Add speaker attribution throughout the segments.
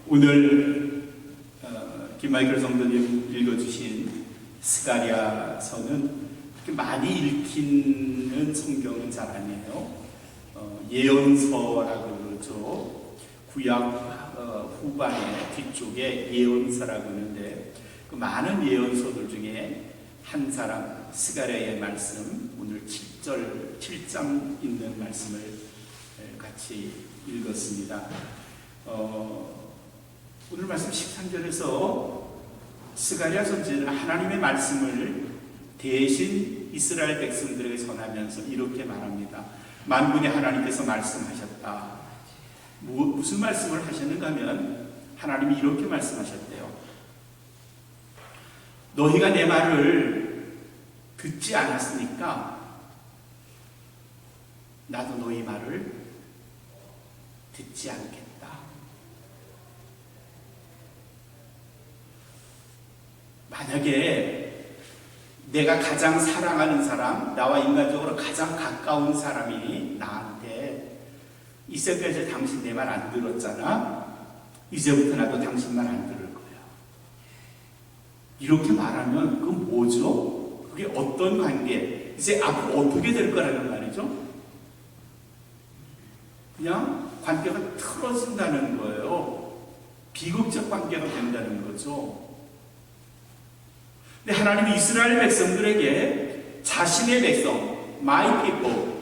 Speaker 1: 오늘 김마이클 성도님 읽어주신 스가랴서는 그렇게 많이 읽히는 성경은 잘 아니에요. 예언서라고 그러죠. 구약 후반에 뒤쪽에 예언서라고 하는데 그 많은 예언서들 중에 한 사람 스가랴의 말씀, 오늘 7장 있는 말씀을 같이 읽었습니다. 오늘 말씀 13절에서 스가랴 선지자는 하나님의 말씀을 대신 이스라엘 백성들에게 전하면서 이렇게 말합니다. 만군의 하나님께서 말씀하셨다. 무슨 말씀을 하셨는가 하면 하나님이 이렇게 말씀하셨대요. 너희가 내 말을 듣지 않았으니까 나도 너희 말을 듣지 않겠다. 만약에 내가 가장 사랑하는 사람, 나와 인간적으로 가장 가까운 사람이 나한테 이제까지 당신 내 말 안 들었잖아. 이제부터 나도 당신 말 안 들을 거야. 이렇게 말하면 그건 뭐죠? 그게 어떤 관계? 이제 앞으로 어떻게 될 거라는 말이죠? 그냥 관계가 틀어진다는 거예요. 비극적 관계가 된다는 거죠. 근데 하나님이 이스라엘 백성들에게 자신의 백성, my people,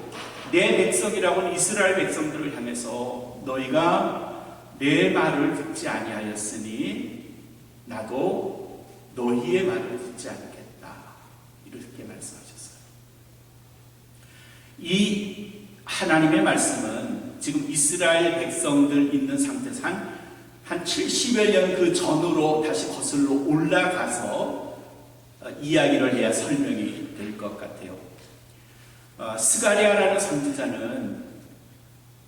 Speaker 1: 내 백성이라고 하는 이스라엘 백성들을 향해서 너희가 내 말을 듣지 아니하였으니 나도 너희의 말을 듣지 않겠다. 이렇게 말씀하셨어요. 이 하나님의 말씀은 지금 이스라엘 백성들 있는 상태상 한 70여 년 그 전으로 다시 거슬러 올라가서 이야기를 해야 설명이 될 것 같아요. 스가랴라는 선지자는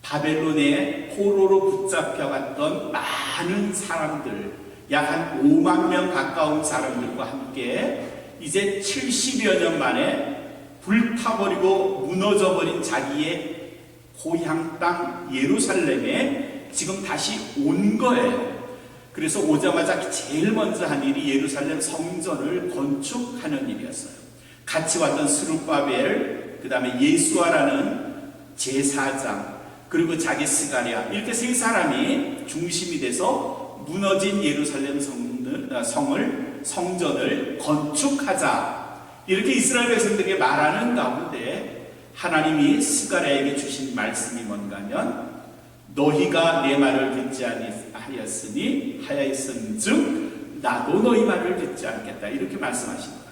Speaker 1: 바벨론의 포로로 붙잡혀갔던 많은 사람들, 약 한 5만 명 가까운 사람들과 함께 이제 70여 년 만에 불타버리고 무너져버린 자기의 고향 땅 예루살렘에 지금 다시 온 거예요. 그래서 오자마자 제일 먼저 한 일이 예루살렘 성전을 건축하는 일이었어요. 같이 왔던 스룹바벨, 그 다음에 예수아라는 제사장, 그리고 자기 스가랴, 이렇게 세 사람이 중심이 돼서 무너진 예루살렘 성전을 건축하자, 이렇게 이스라엘 백성들에게 말하는 가운데 하나님이 스가랴에게 주신 말씀이 뭔가 하면, 너희가 내 말을 듣지 하였은즉 나도 너희 말을 듣지 않겠다, 이렇게 말씀하신 거예요.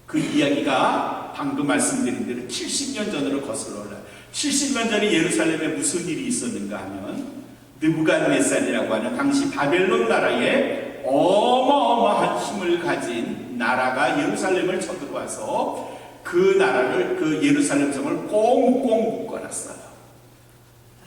Speaker 1: 그 이야기가 방금 말씀드린 대로 70년 전으로 거슬러 올라요. 70년 전에 예루살렘에 무슨 일이 있었는가 하면, 느부갓네살이라고 하는 당시 바벨론 나라의 어마어마한 힘을 가진 나라가 예루살렘을 쳐들어와서 그 나라를, 그 예루살렘 성을 꽁꽁 묶어놨어요.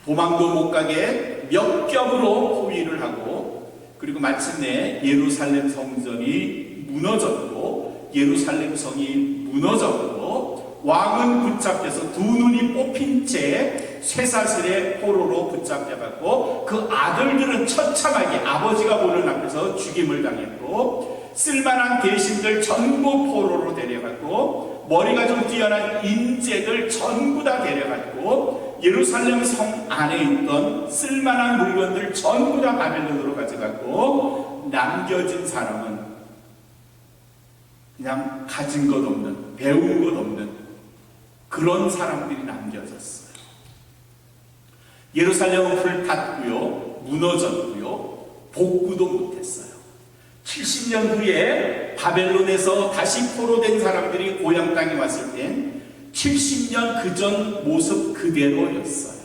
Speaker 1: 도망도 못 가게 몇 겹으로 포위를 하고, 그리고 마침내 예루살렘 성전이 무너졌고 예루살렘 성이 무너졌고, 왕은 붙잡혀서 두 눈이 뽑힌 채 쇠사슬의 포로로 붙잡혀갔고, 그 아들들은 처참하게 아버지가 보는 앞에서 죽임을 당했고, 쓸만한 대신들 전부 포로로 데려갔고, 머리가 좀 뛰어난 인재들 전부 다 데려갔고, 예루살렘 성 안에 있던 쓸만한 물건들 전부 다 바벨론으로 가져갔고, 남겨진 사람은 그냥 가진 것 없는, 배운 것 없는 그런 사람들이 남겨졌어요. 예루살렘은 불탔고요, 무너졌고요, 복구도 못했어요. 70년 후에 바벨론에서 다시 포로된 사람들이 고향 땅에 왔을 땐 70년 그 전 모습 그대로였어요.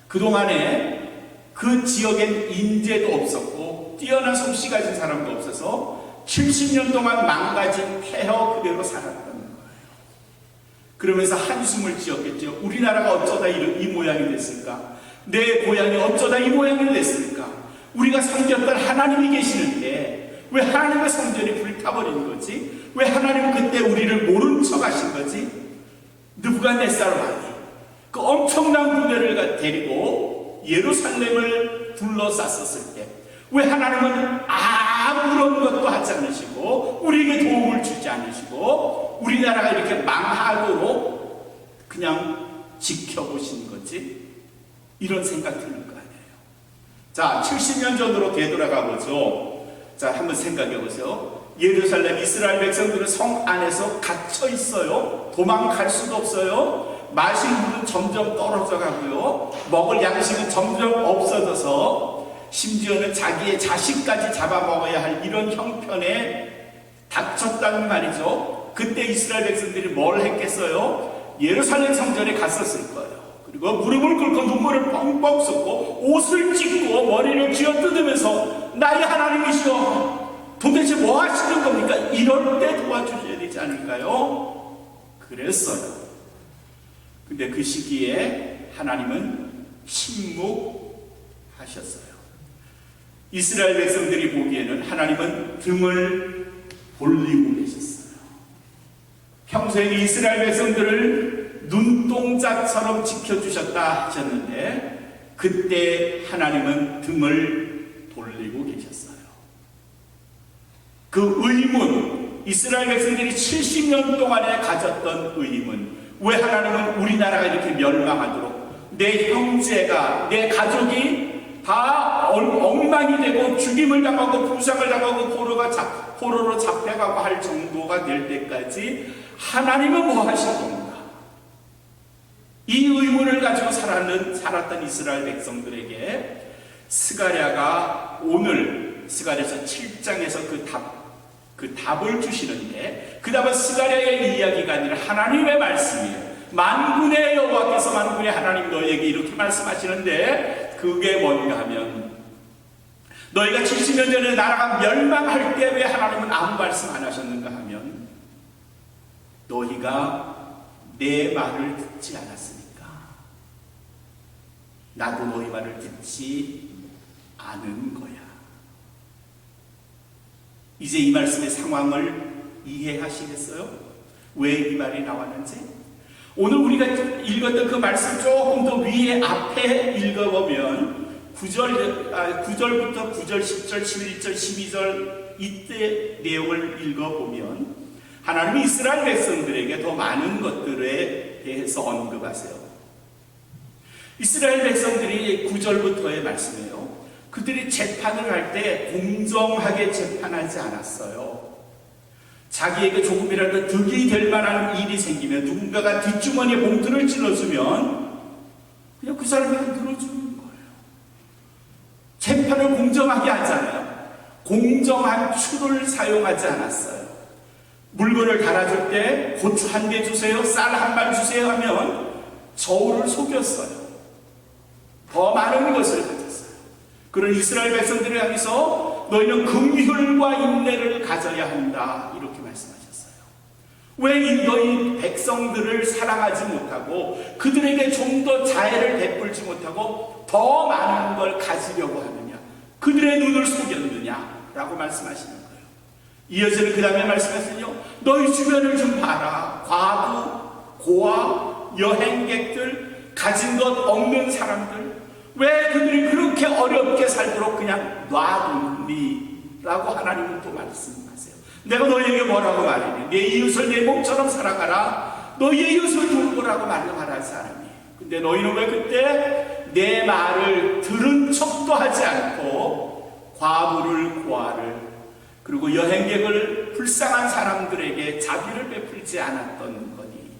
Speaker 1: 그동안에 그 지역엔 인재도 없었고 뛰어난 솜씨 가진 사람도 없어서 70년 동안 망가진 폐허 그대로 살았던 거예요. 그러면서 한숨을 지었겠죠. 우리나라가 어쩌다 이 모양이 됐을까? 내 고향이 어쩌다 이 모양이 됐을까? 우리가 섬겼던 하나님이 계시는데 왜 하나님의 성전이 불타버린 거지? 왜 하나님은 그때 우리를 모른 척 하신 거지? 느부갓네살 왕이 그 엄청난 군대를 데리고 예루살렘을 둘러쌌었을 때 왜 하나님은 아무런 것도 하지 않으시고 우리에게 도움을 주지 않으시고 우리나라가 이렇게 망하도록 그냥 지켜보신 거지? 이런 생각 드는 거 아니에요. 자, 70년 전으로 되돌아가 보죠. 자, 한번 생각해 보세요. 예루살렘 이스라엘 백성들은 성 안에서 갇혀 있어요. 도망갈 수도 없어요. 마실 물은 점점 떨어져 가고요. 먹을 양식은 점점 없어져서 심지어는 자기의 자식까지 잡아먹어야 할 이런 형편에 닥쳤다는 말이죠. 그때 이스라엘 백성들이 뭘 했겠어요? 예루살렘 성전에 갔었을 거예요. 그리고 무릎을 꿇고 눈물을 뻥뻥 쏟고 옷을 찢고 머리를 쥐어뜯으면서 나의 하나님이시여 도대체 뭐 하시는 겁니까? 이럴 때 도와주셔야 되지 않을까요? 그랬어요. 근데 그 시기에 하나님은 침묵하셨어요. 이스라엘 백성들이 보기에는 하나님은 등을 돌리고 계셨어요. 평소에 이스라엘 백성들을 눈동자처럼 지켜주셨다 하셨는데 그때 하나님은 등을 돌리고 계셨어요. 그 의문, 이스라엘 백성들이 70년 동안에 가졌던 의문, 왜 하나님은 우리나라가 이렇게 멸망하도록 내 형제가, 내 가족이 다 엉망이 되고 죽임을 당하고 부상을 당하고 포로로 잡혀가고 할 정도가 될 때까지 하나님은 뭐 하실 건가? 이 의문을 가지고 살았던 이스라엘 백성들에게 스가랴가 오늘 스가랴서 7장에서 그 답을 주시는데, 그 답은 스가랴의 이야기가 아니라 하나님의 말씀이에요. 만군의 여호와께서 만군의 하나님 너희에게 이렇게 말씀하시는데 그게 뭔가 하면 너희가 70년 전에 나라가 멸망할 때 왜 하나님은 아무 말씀 안 하셨는가 하면 너희가 내 말을 듣지 않았으니까 나도 너희 말을 듣지 않은 거야. 이제 이 말씀의 상황을 이해하시겠어요? 왜 이 말이 나왔는지? 오늘 우리가 읽었던 그 말씀 조금 더 위에 앞에 읽어보면 9절부터 9절, 10절, 11절, 12절 이때 내용을 읽어보면 하나님이 이스라엘 백성들에게 더 많은 것들에 대해서 언급하세요. 이스라엘 백성들이 9절부터의 말씀이에요. 그들이 재판을 할 때 공정하게 재판하지 않았어요. 자기에게 조금이라도 득이 될 만한 일이 생기면 누군가가 뒷주머니에 봉투를 찔러주면 그냥 그 사람이 안 들어주는 거예요. 재판을 공정하게 하잖아요. 공정한 추를 사용하지 않았어요. 물건을 달아줄 때 고추 한 개 주세요, 쌀 한 발 주세요 하면 저울을 속였어요. 더 많은 것을 가졌어요. 그런 이스라엘 백성들을 향해서 너희는 긍휼과 인내를 가져야 한다 이렇게 말씀하셨어요. 왜 너희 백성들을 사랑하지 못하고 그들에게 좀 더 자애를 베풀지 못하고 더 많은 걸 가지려고 하느냐, 그들의 눈을 속였느냐 라고 말씀하시는 거예요. 이어지는 그 다음에 말씀하시는요, 너희 주변을 좀 봐라. 과부, 고아, 여행객들, 가진 것 없는 사람들, 왜 그들이 그렇게 어렵게 살도록 그냥 놔뒀니? 라고 하나님은 또 말씀하세요. 내가 너희에게 뭐라고 말했니? 내 이웃을 내 몸처럼 사랑하라. 너희의 이웃을 돌보라고 말하는 사람이. 근데 너희는 왜 그때 내 말을 들은 척도 하지 않고 과부를, 고아를, 그리고 여행객을, 불쌍한 사람들에게 자비를 베풀지 않았던 거니?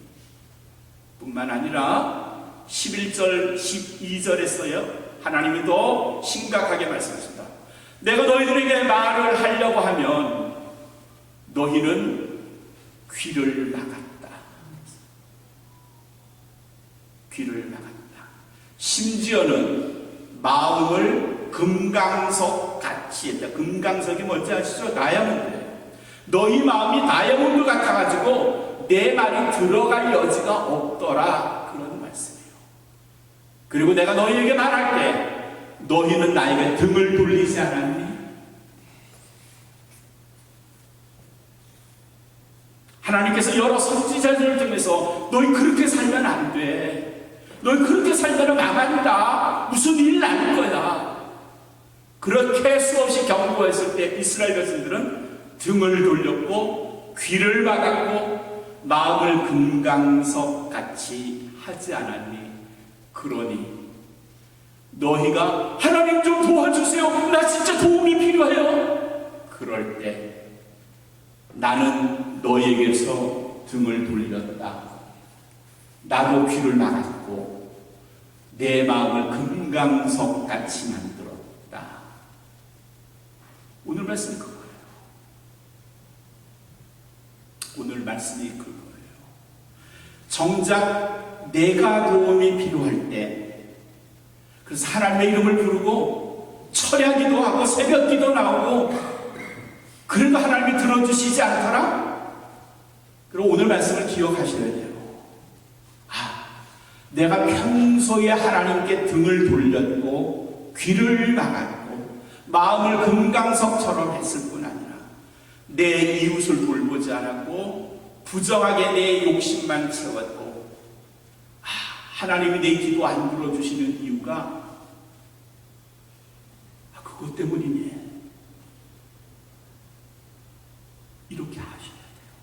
Speaker 1: 뿐만 아니라 11절, 12절에서요 하나님이 더 심각하게 말씀하십니다. 내가 너희들에게 말을 하려고 하면 너희는 귀를 막았다. 귀를 막았다. 심지어는 마음을 금강석 같이 했다. 금강석이 뭔지 아시죠? 다이아몬드예요. 너희 마음이 다이아몬드 같아가지고 내 말이 들어갈 여지가 없더라. 그런 말씀이에요. 그리고 내가 너희에게 말할 때 너희는 나에게 등을 돌리지 않았니? 하나님께서 여러 선지자들을 통해서 너희 그렇게 살면 안 돼. 너희 그렇게 살면 망한다. 무슨 일 날 거야. 그렇게 수없이 경고했을 때 이스라엘 백성들은 등을 돌렸고 귀를 막았고 마음을 금강석 같이 하지 않았니? 그러니 너희가 하나님 좀 도와주세요. 나 진짜 도움이 필요해요. 그럴 때 나는 너희에게서 등을 돌렸다. 나도 귀를 막았고 내 마음을 금강석 같이 만들었다. 오늘 말씀이 그거예요. 오늘 말씀이 그거예요. 정작 내가 도움이 필요할 때, 그래서 하나님의 이름을 부르고 철야기도 하고 새벽기도 나오고 그래도 하나님이 들어주시지 않더라? 그럼 오늘 말씀을 기억하셔야 돼요. 내가 평소에 하나님께 등을 돌렸고 귀를 막았고 마음을 금강석처럼 했을 뿐 아니라 내 이웃을 돌보지 않았고 부정하게 내 욕심만 채웠고 하나님이 내 기도 안 들어주시는 이유가 그것 때문이네. 이렇게 하셔야 돼요.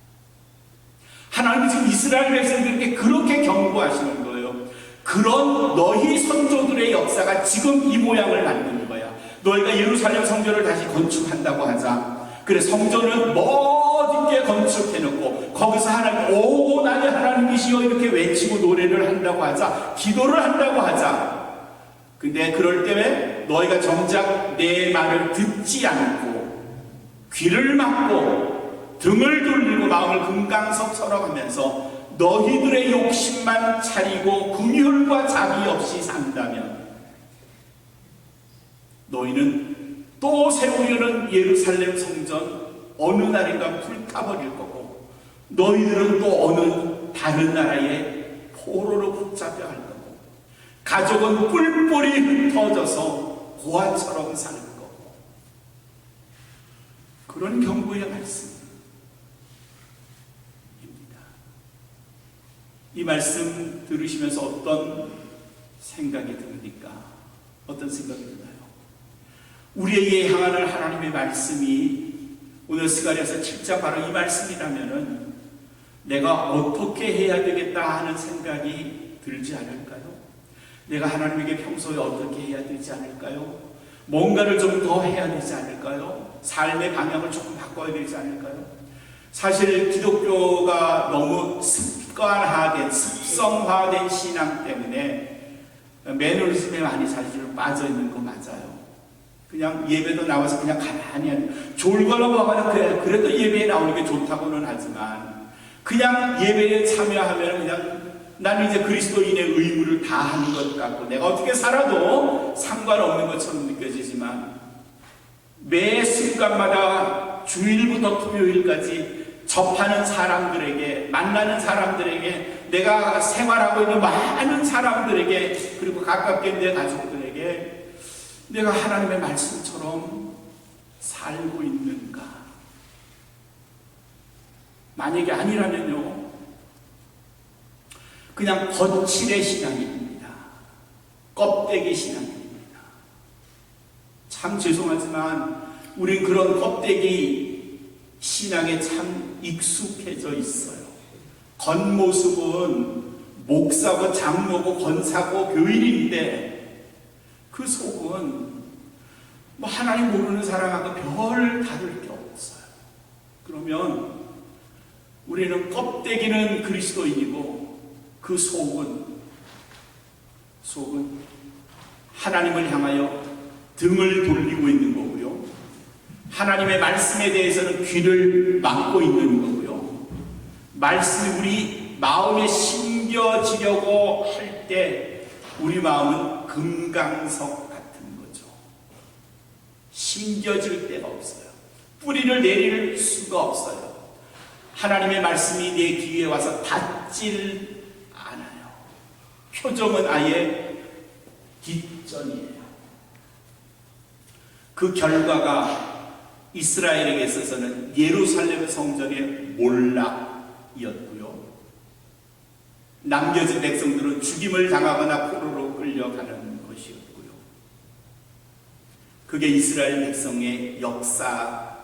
Speaker 1: 하나님이 지금 이스라엘 백성들에게 그렇게 경고하시는 거예요. 그런 너희 선조들의 역사가 지금 이 모양을 만드는 거야. 너희가 예루살렘 성전을 다시 건축한다고 하자. 그래, 성전을 멋있게 건축해놓고 거기서 하나님, 오 나의 하나님이시여 이렇게 외치고 노래를 한다고 하자. 기도를 한다고 하자. 근데 그럴 때 너희가 정작 내 말을 듣지 않고 귀를 막고 등을 돌리고 마음을 금강석처럼 하면서 너희들의 욕심만 차리고 긍휼과 자비 없이 산다면 너희는 또 세우려는 예루살렘 성전 어느 날인가 불타버릴 거고, 너희들은 또 어느 다른 나라의 포로로 붙잡혀 갈 거고, 가족은 뿔뿔이 흩어져서 고아처럼 사는 거고. 그런 경고의 말씀입니다. 이 말씀 들으시면서 어떤 생각이 듭니까? 어떤 생각이 드나요? 우리에게 향하는 하나님의 말씀이 오늘 스가랴서 7장 바로 이 말씀이라면은 내가 어떻게 해야 되겠다 하는 생각이 들지 않을까요? 내가 하나님에게 평소에 어떻게 해야 되지 않을까요? 뭔가를 좀 더 해야 되지 않을까요? 삶의 방향을 조금 바꿔야 되지 않을까요? 사실 기독교가 너무 습성화된 신앙 때문에 매너리즘에 많이 사실 빠져 있는 거 맞아요. 그냥 예배도 나와서 그냥 가만히 하는, 졸거나 뭐하거나 그래도 예배에 나오는 게 좋다고는 하지만, 그냥 예배에 참여하면 그냥 나는 이제 그리스도인의 의무를 다 하는 것 같고 내가 어떻게 살아도 상관없는 것처럼 느껴지지만, 매 순간마다 주일부터 토요일까지 접하는 사람들에게, 만나는 사람들에게, 내가 생활하고 있는 많은 사람들에게, 그리고 가깝게 내 가족들에게 내가 하나님의 말씀처럼 살고 있는가? 만약에 아니라면요, 그냥 거칠의 신앙입니다. 껍데기 신앙입니다. 참 죄송하지만 우린 그런 껍데기 신앙에 참 익숙해져 있어요. 겉모습은 목사고 장로고 권사고 교인인데 그 속은 뭐 하나님 모르는 사람하고 별 다를 게 없어요. 그러면 우리는 껍데기는 그리스도인이고 그 속은 하나님을 향하여 등을 돌리고 있는 거고요. 하나님의 말씀에 대해서는 귀를 막고 있는 거고요. 말씀이 우리 마음에 심겨지려고 할 때 우리 마음은 금강석 같은 거죠. 심겨질 데가 없어요. 뿌리를 내릴 수가 없어요. 하나님의 말씀이 내 귀에 와서 닿질 않아요. 표정은 아예 뒷전이에요. 그 결과가 이스라엘에게 있어서는 예루살렘 성전의 몰락이었고요. 남겨진 백성들은 죽임을 당하거나 포로로 끌려가는 것이었고요. 그게 이스라엘 백성의 역사였습니다.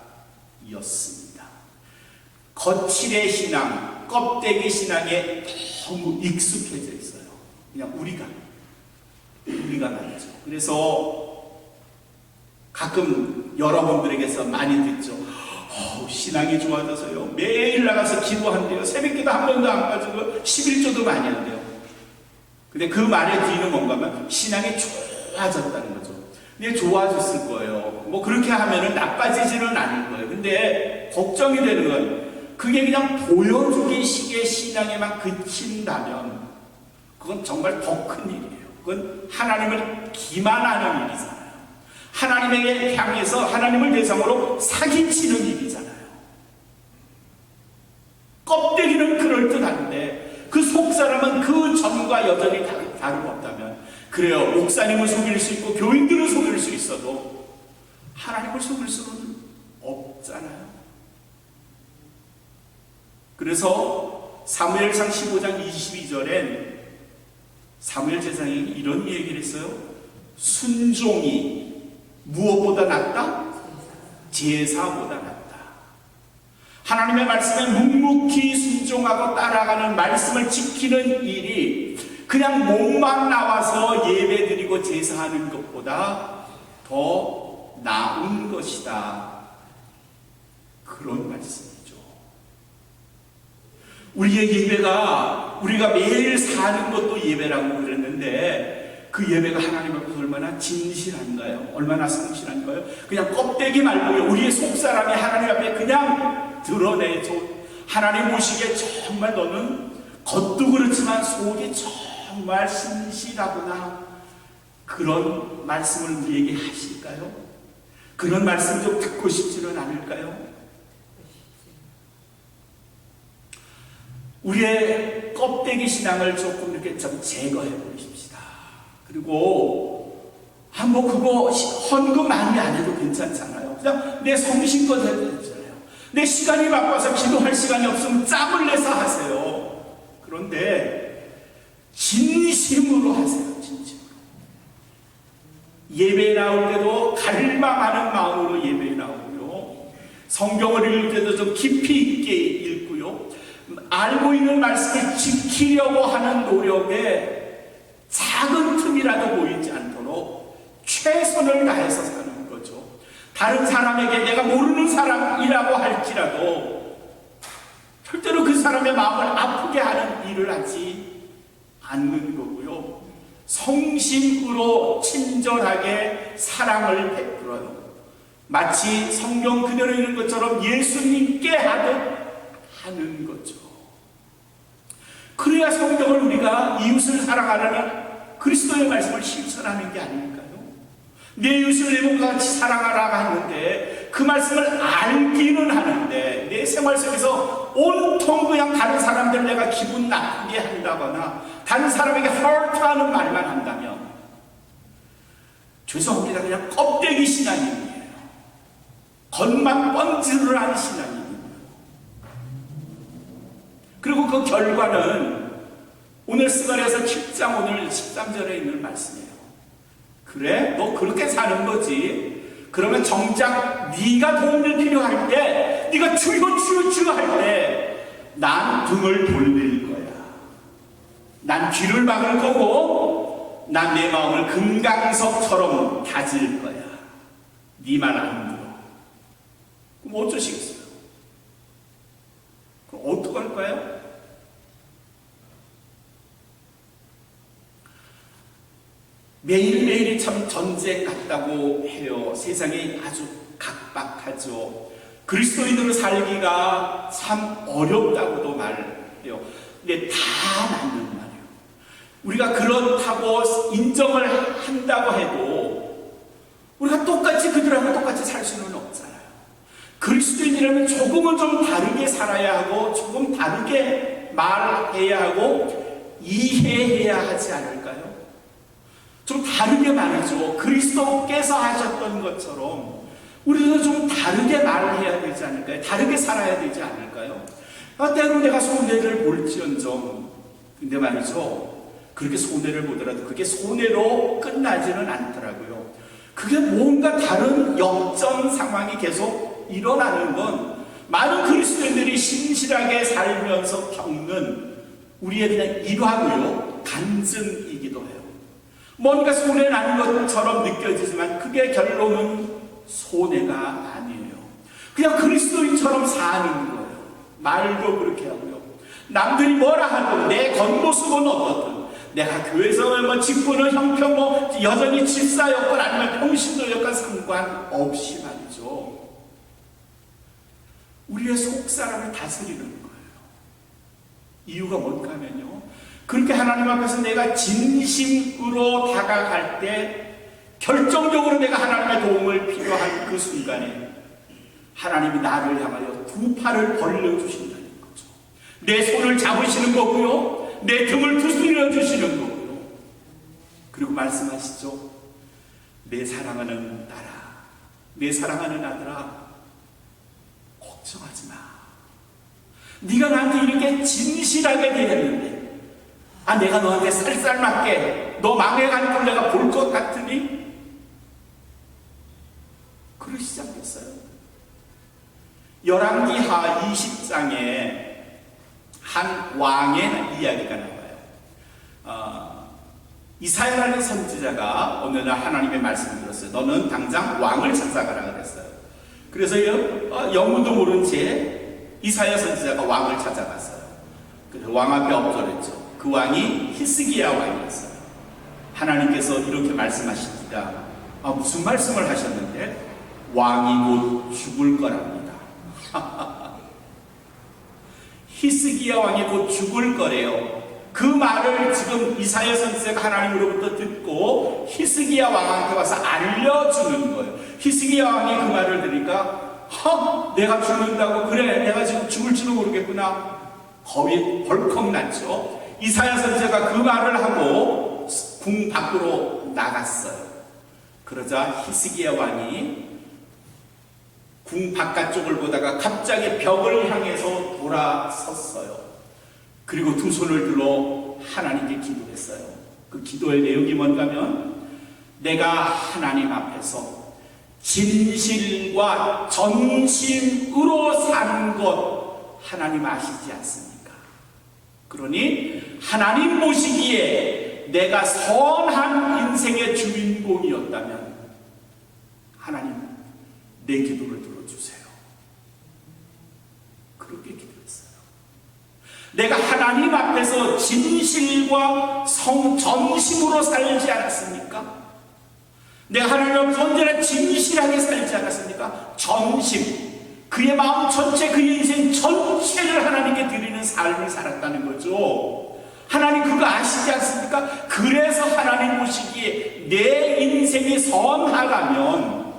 Speaker 1: 거칠의 신앙, 껍데기 신앙에 너무 익숙해져 있어요. 그냥 우리가 말이죠. 그래서 가끔 여러분들에게서 많이 듣죠. 신앙이 좋아져서요, 매일 나가서 기도한대요. 새벽기도 한 번도 안 빠지고 11조도 많이 한대요. 근데 그 말의 뒤는 뭔가 하면 신앙이 좋아졌다는 거죠. 근데 좋아졌을 거예요. 뭐 그렇게 하면은 나빠지지는 않을 거예요. 근데 걱정이 되는 건 그게 그냥 보여주기 식의 신앙에만 그친다면 그건 정말 더 큰 일이에요. 그건 하나님을 기만하는 일이잖아요. 하나님에게 향해서 하나님을 대상으로 사기치는 일이잖아요. 껍데기는 그럴듯한데 그 속사람은 그 전과 여전히 다름없다면, 그래요, 목사님을 속일 수 있고 교인들을 속일 수 있어도 하나님을 속일 수는 없잖아요. 그래서 사무엘상 15장 22절엔 사무엘 제사장이 이런 얘기를 했어요. 순종이 무엇보다 낫다? 제사보다 낫다. 하나님의 말씀에 묵묵히 순종하고 따라가는, 말씀을 지키는 일이 그냥 몸만 나와서 예배드리고 제사하는 것보다 더 나은 것이다. 그런 말씀이죠. 우리의 예배가, 우리가 매일 사는 것도 예배라고 그랬는데 그 예배가 하나님 앞에서 얼마나 진실한가요? 얼마나 성실한가요? 그냥 껍데기 말고요, 우리의 속사람이 하나님 앞에 그냥 드러내줘. 하나님 보시기에 정말 너는 겉도 그렇지만 속이 정말 신실하구나. 그런 말씀을 우리에게 하실까요? 그런 말씀 좀 듣고 싶지는 않을까요? 우리의 껍데기 신앙을 조금 이렇게 좀 제거해 보십시다. 그리고 뭐 그거 헌금 많이 안 해도 괜찮잖아요. 그냥 내 성심껏 해도 되잖아요. 내 시간이 바빠서 기도할 시간이 없으면 짬을 내서 하세요. 그런데 진심으로 하세요. 진심으로. 예배에 나올 때도 갈망하는 마음으로 예배에 나오고요. 성경을 읽을 때도 좀 깊이 있게 읽고요. 알고 있는 말씀을 지키려고 하는 노력에 작은 틈이라도 보이지 않도록 최선을 다해서 사는 거죠. 다른 사람에게 내가 모르는 사람이라고 할지라도 절대로 그 사람의 마음을 아프게 하는 일을 하지 않는 거고요. 성심으로 친절하게 사랑을 베풀어요. 마치 성경 그대로 있는 것처럼 예수님께 하듯 하는 거죠. 그래야 성경을 우리가 이웃을 사랑하라는 그리스도의 말씀을 실천하는 게 아닐까요? 내 이웃을 내 몸과 같이 사랑하라고 하는데 그 말씀을 알기는 하는데 내 생활 속에서 온통 그냥 다른 사람들 내가 기분 나쁘게 한다거나 다른 사람에게 hurt하는 말만 한다면 죄송합니다. 그냥 껍데기 신앙이에요. 겉만 번지르르한 신앙이에요. 그리고 그 결과는 오늘 스가랴서 7장 오늘 13절에 있는 말씀이에요. 그래? 너 그렇게 사는 거지. 그러면 정작 네가 도움이 필요할 때 네가 주여 할 때 난 등을 돌릴 거야. 난 귀를 막을 거고 난 내 마음을 금강석처럼 다질 거야. 네 말 안 들어. 그럼 어쩌시겠어요? 그럼 어떡할까요? 매일매일이 참 전쟁 같다고 해요. 세상이 아주 각박하죠. 그리스도인으로 살기가 참 어렵다고도 말해요. 근데 다 맞는 말이에요. 우리가 그렇다고 인정을 한다고 해도 우리가 똑같이 그들하고 똑같이 살 수는 없잖아요. 그리스도인이라면 조금은 좀 다르게 살아야 하고 조금 다르게 말해야 하고 이해해야 하지 않을까요? 좀 다르게 말이죠. 그리스도께서 하셨던 것처럼 우리도 좀 다르게 말을 해야 되지 않을까요? 다르게 살아야 되지 않을까요? 때로 내가 손해를 볼지언정 근데 말이죠. 그렇게 손해를 보더라도 그게 손해로 끝나지는 않더라고요. 그게 뭔가 다른 역전 상황이 계속 일어나는 건 많은 그리스도인들이 신실하게 살면서 겪는 우리의 그냥 일화고요. 간증이기도 해요. 뭔가 손해 나는 것처럼 느껴지지만 그게 결론은 손해가 아니에요. 그냥 그리스도인처럼 사는 거예요. 말도 그렇게 하고요. 남들이 뭐라 하든 내 겉모습은 어떻든 내가 교회에서 뭐 직분은 형평 뭐 여전히 집사였건 아니면 평신도였건 상관없이 말이죠. 우리의 속사람을 다스리는 거예요. 이유가 뭔가 하면요. 그렇게 하나님 앞에서 내가 진심으로 다가갈 때 결정적으로 내가 하나님의 도움을 필요한 그 순간에 하나님이 나를 향하여 두 팔을 벌려주신다는 거죠. 내 손을 잡으시는 거고요. 내 등을 두드려 주시는 거고요. 그리고 말씀하시죠. 내 사랑하는 딸아, 내 사랑하는 아들아, 걱정하지 마. 네가 나한테 이렇게 진실하게 대했는데 내가 너한테 쌀쌀맞게 너 망해간 걸 내가 볼 것 같으니 그러시지 않겠어요? 열왕기하 20장에 한 왕의 이야기가 나와요. 이사야라는 선지자가 어느 날 하나님의 말씀을 들었어요. 너는 당장 왕을 찾아가라 그랬어요. 그래서 영문도 모른 채 이사야 선지자가 왕을 찾아갔어요. 그래서 왕 앞에 엎드렸죠. 그 왕이 히스기야 왕이었어요. 하나님께서 이렇게 말씀하십니다. 무슨 말씀을 하셨는데? 왕이 곧 죽을 거랍니다. 히스기야 왕이 곧 죽을 거래요. 그 말을 지금 이사야 선지자가 하나님으로부터 듣고 히스기야 왕한테 와서 알려주는 거예요. 히스기야 왕이 그 말을 들으니까 내가 죽는다고? 그래, 내가 지금 죽을지도 모르겠구나. 겁이 벌컥 났죠. 이사야 선지자가 그 말을 하고 궁 밖으로 나갔어요. 그러자 히스기야 왕이 궁 바깥쪽을 보다가 갑자기 벽을 향해서 돌아섰어요. 그리고 두 손을 들어 하나님께 기도했어요. 그 기도의 내용이 뭔가면, 내가 하나님 앞에서 진실과 전심으로 사는 것 하나님 아시지 않습니까? 그러니 하나님 보시기에 내가 선한 인생의 주인공이었다면 하나님 내 기도를 들어주세요. 그렇게 기도했어요. 내가 하나님 앞에서 진실과 전심으로 살지 않았습니까? 내가 하나님 앞에서 언제나 진실하게 살지 않았습니까? 전심, 그의 마음 전체, 그의 인생 전체를 하나님께 드리는 삶을 살았다는 거죠. 하나님 그거 아시지 않습니까? 그래서 하나님 보시기에 내 인생이 선하다면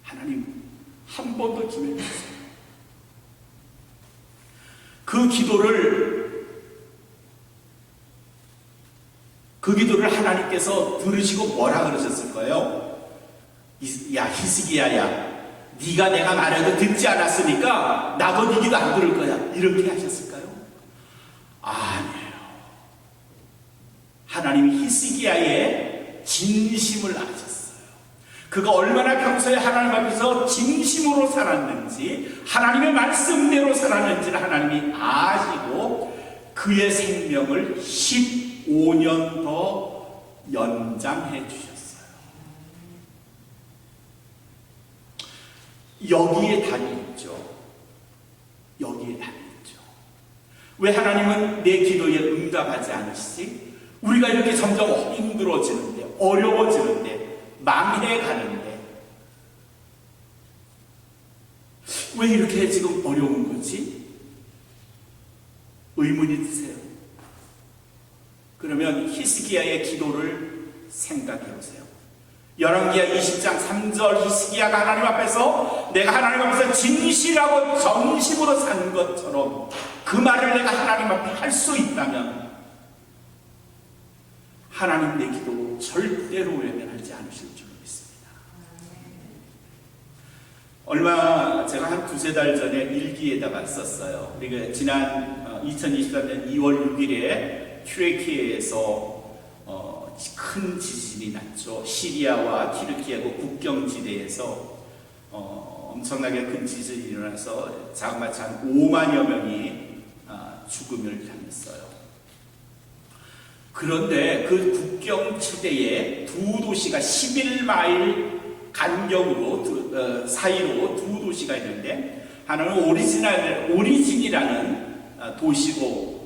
Speaker 1: 하나님 한 번 더 기회 주세요. 그 기도를 하나님께서 들으시고 뭐라 그러셨을까요? 야 히스기야야, 네가 내가 말해도 듣지 않았으니까 나도 네 기도 안 들을 거야, 이렇게 하셨을까요? 아니에요. 하나님이 히스기야의 진심을 아셨어요. 그가 얼마나 평소에 하나님 앞에서 진심으로 살았는지, 하나님의 말씀대로 살았는지를 하나님이 아시고 그의 생명을 15년 더 연장해 주셨어요. 여기에 답이 있죠. 여기에 답이 있죠. 왜 하나님은 내 기도에 응답하지 않으시지? 우리가 이렇게 점점 힘들어지는데, 어려워지는데, 망해가는데 왜 이렇게 지금 어려운 거지? 의문이 드세요. 그러면 히스기야의 기도를 생각해 보세요. 열왕기하 20장 3절, 히스기야가 하나님 앞에서 내가 하나님 앞에서 진실하고 전심으로 산 것처럼 그 말을 내가 하나님 앞에 할 수 있다면 하나님 내 기도 절대로 외면하지 않으실 줄 믿습니다. 제가 한 두세 달 전에 일기에다가 썼어요. 우리가 지난 2023년 2월 6일에 튀르키예에서 큰 지진이 났죠. 시리아와 튀르키예하고 국경지대에서 엄청나게 큰 지진이 일어나서 자그마치 한 5만여 명이 죽음을 당했어요. 그런데 그 국경지대에 두 도시가 11마일 간격으로 사이로 두 도시가 있는데, 하나는 오리진이라는 도시고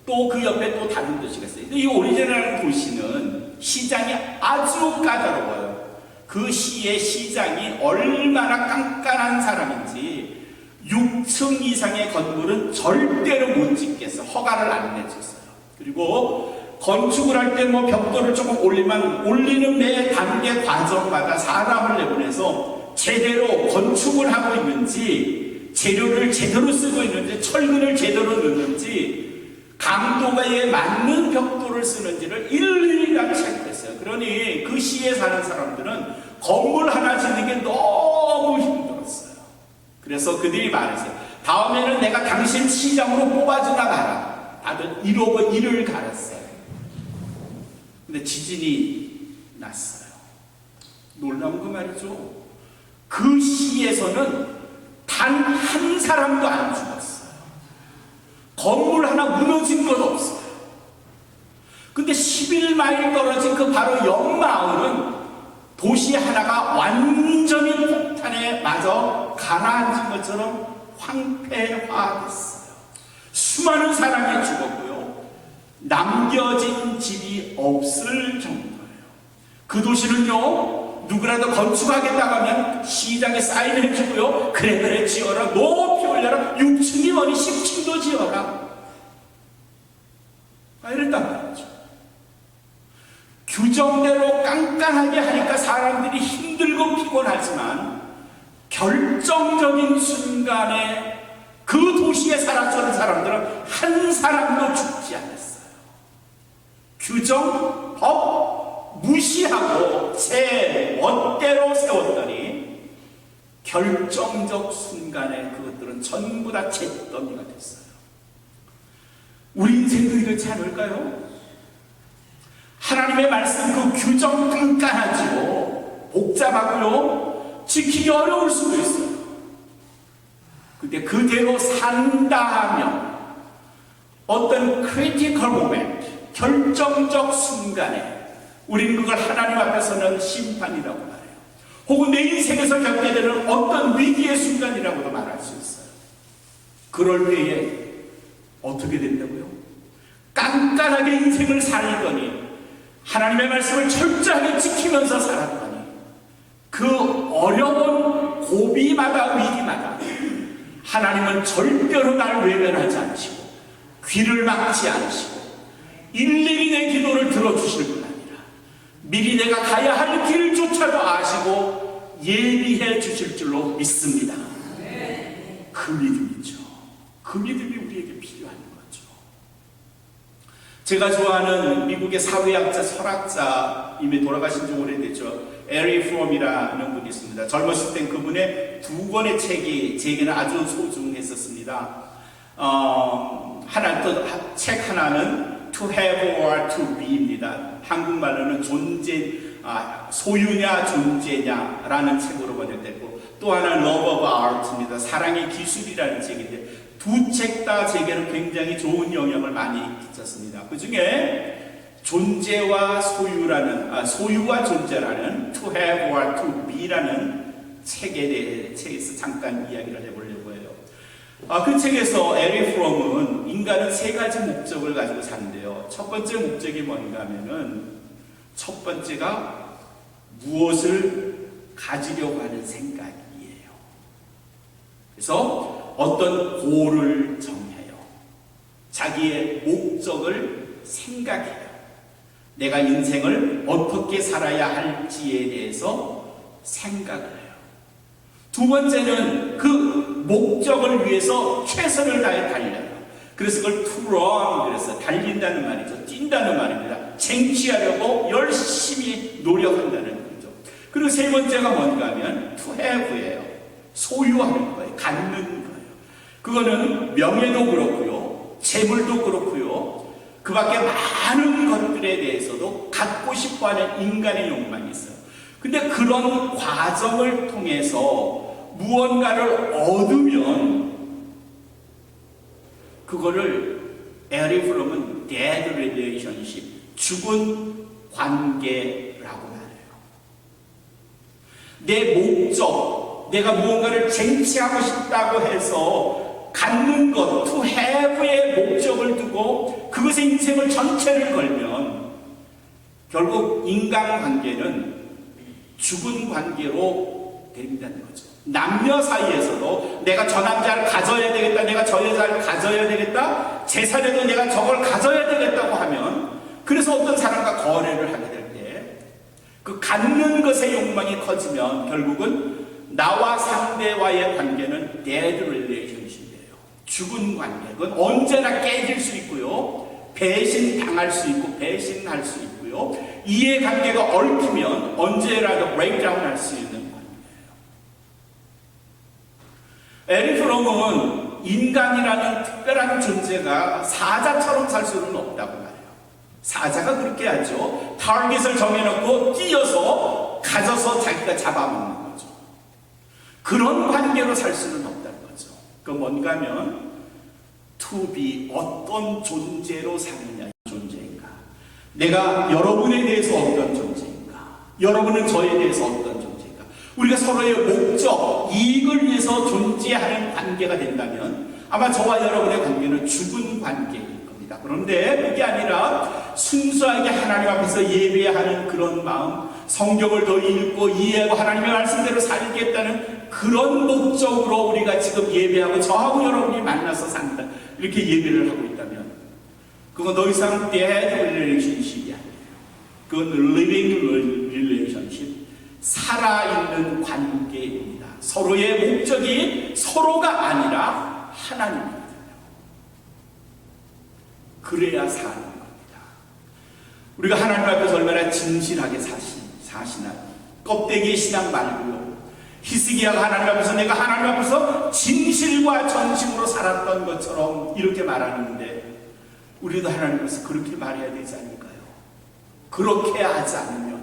Speaker 1: 또 그 옆에 또 다른 도시가 있어요. 이 오리진이라는 도시는 시장이 아주 까다로워요. 그 시의 시장이 얼마나 깐깐한 사람인지 6층 이상의 건물은 절대로 못 짓겠어. 허가를 안 내줬어요. 그리고 건축을 할 때 벽돌을 조금 올리는 매 단계 과정마다 사람을 내보내서 제대로 건축을 하고 있는지, 재료를 제대로 쓰고 있는지, 철근을 제대로 넣는지, 강도에 맞는 벽돌을 쓰는지를 일일이 다 체크했어요. 그러니 그 시에 사는 사람들은 건물 하나 짓는 게 너무 힘들었어요. 그래서 그들이 말했어요. 다음에는 내가 당신 시장으로 뽑아주나 봐라. 다들 이러고 이를 갈았어요. 근데 지진이 났어요. 놀라운 거 말이죠. 그 시에서는 단 한 사람도 안 죽었어요. 건물 하나 무너진 것 없어요. 근데 11마일 떨어진 그 바로 옆 마을은 도시 하나가 완전히 폭탄에 맞아 가라앉은 것처럼 황폐화됐어요. 수많은 사람이 죽었고요. 남겨진 집이 없을 정도예요. 그 도시는요, 누구라도 건축하겠다고 하면 시장에 사인해주고요, 그래 지어라, 높이 올려라, 6층이 뭐니 10층도 지어라, 이랬단 말이죠. 규정대로 깐깐하게 하니까 사람들이 힘들고 피곤 피곤 하지만 결정적인 순간에 그 도시에 살았던 사람들은 한 사람도 죽지 않았어요. 규정, 법 무시하고 제 멋대로 세웠더니 결정적 순간에 그것들은 전부 다 잿더미가 됐어요. 우리 인생도 이렇지 않을까요? 하나님의 말씀 그 규정 깐깐하지요. 복잡하고요. 지키기 어려울 수도 있어요. 근데 그대로 산다 하면 어떤 critical moment, 결정적 순간에 우리는 그걸 하나님 앞에서는 심판이라고 말해요. 혹은 내 인생에서 겪게 되는 어떤 위기의 순간이라고도 말할 수 있어요. 그럴 때에 어떻게 된다고요? 깐깐하게 인생을 살더니 하나님의 말씀을 철저하게 지키면서 살았더니 그 어려운 고비마다 위기마다 하나님은 절대로 날 외면하지 않으시고 귀를 막지 않으시고 일일이 내 기도를 들어주실 뿐 아니라 미리 내가 가야 할 길조차도 아시고 예비해 주실 줄로 믿습니다. 그 믿음이죠. 그 믿음이 우리에게 필요한 거죠. 제가 좋아하는 미국의 사회학자, 설학자, 이미 돌아가신 지 오래됐죠. 에리 프롬이라는 분이 있습니다. 젊었을 땐 그분의 두 권의 책이 제게는 아주 소중했었습니다. 책 하나는 To Have or To Be입니다. 한국말로는 소유냐 존재냐라는 책으로 번역됐고, 또 하나는 Love of Art입니다. 사랑의 기술이라는 책인데 두 책 다 제게는 굉장히 좋은 영향을 많이 끼쳤습니다. 그 중에 존재와 소유와 존재라는 To Have or To Be라는 책에 대해서 잠깐 이야기를 해보려고 해요. 그 책에서 에리 프롬은 인간은 세 가지 목적을 가지고 사는데요. 첫 번째 목적이 뭔가 하면은 첫 번째가 무엇을 가지려고 하는 생각이에요. 그래서 어떤 고를 정해요. 자기의 목적을 생각해요. 내가 인생을 어떻게 살아야 할지에 대해서 생각을 해요. 두 번째는 그 목적을 위해서 최선을 다해 달려요. 그래서 그걸 to run, 그래서 달린다는 말이죠. 뛴다는 말입니다. 쟁취하려고 열심히 노력한다는 거죠. 그리고 세 번째가 뭔가 하면 to have예요. 소유하는 거예요. 갖는 거예요. 그거는 명예도 그렇고요. 재물도 그렇고요. 그 밖에 많은 것들에 대해서도 갖고 싶어하는 인간의 욕망이 있어요. 근데 그런 과정을 통해서 무언가를 얻으면 그거를 에리 프롬은 dead relationship, 죽은 관계라고 말해요. 내 목적, 내가 무언가를 쟁취하고 싶다고 해서 갖는 것, to have의 목적을 두고 그것에 인생을 전체를 걸면 결국 인간관계는 죽은 관계로 된다는 거죠. 남녀 사이에서도 내가 저 남자를 가져야 되겠다, 내가 저 여자를 가져야 되겠다, 재산에도 내가 저걸 가져야 되겠다고 하면, 그래서 어떤 사람과 거래를 하게 될 때 그 갖는 것의 욕망이 커지면 결국은 나와 상대와의 관계는 dead relationship이에요. 죽은 관계. 그건 언제나 깨질 수 있고요, 배신당할 수 있고 배신할 수 있고요, 이해관계가 얽히면 언제라도 브레이크다운 할 수 있는 관계예요. 에리 프롬은 인간이라는 특별한 존재가 사자처럼 살 수는 없다고 말해요. 사자가 그렇게 하죠. 타겟을 정해놓고 뛰어서 가져서 자기가 잡아먹는 거죠. 그런 관계로 살 수는 없다는 거죠. 그 뭔가 하면 to be, 어떤 존재로 사느냐, 존재인가. 내가 여러분에 대해서 어떤 존재인가, 여러분은 저에 대해서 어떤 존재인가. 우리가 서로의 목적, 이익을 위해서 존재하는 관계가 된다면 아마 저와 여러분의 관계는 죽은 관계일 겁니다. 그런데 그게 아니라 순수하게 하나님 앞에서 예배하는 그런 마음, 성경을 더 읽고 이해하고 하나님의 말씀대로 살겠다는 그런 목적으로 우리가 지금 예배하고 저하고 여러분이 만나서 산다, 이렇게 예배를 하고 있다면 그건 더 이상 dead relationship이 아니에요. 그건 living relationship, 살아있는 관계입니다. 서로의 목적이 서로가 아니라 하나님이거든요. 그래야 사는 겁니다. 우리가 하나님 앞에서 얼마나 진실하게 사시나요? 껍데기 신앙 말고요. 히스기야가 하나님 앞에서 내가 하나님 앞에서 진실과 전심으로 살았던 것처럼 이렇게 말하는데 우리도 하나님 앞에서 그렇게 말해야 되지 않을까요? 그렇게 하지 않으면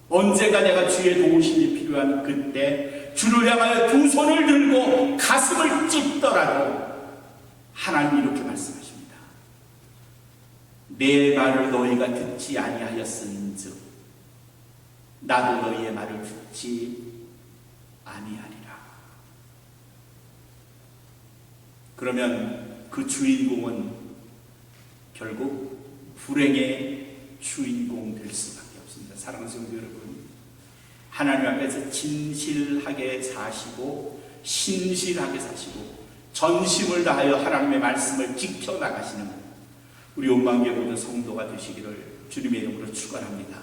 Speaker 1: 언제가 내가 주의 도우심이 필요한 그때 주를 향하여 두 손을 들고 가슴을 찢더라도 하나님이 이렇게 말씀하십니다. 내 말을 너희가 듣지 아니하였은즉 나도 너희의 말을 듣지 아니하리라. 그러면 그 주인공은 결국 불행의 주인공 될 수밖에 없습니다. 사랑하는 성도 여러분, 하나님 앞에서 진실하게 사시고 신실하게 사시고 전심을 다하여 하나님의 말씀을 지켜나가시는 우리 온만교회 모든 성도가 되시기를 주님의 이름으로 축원합니다.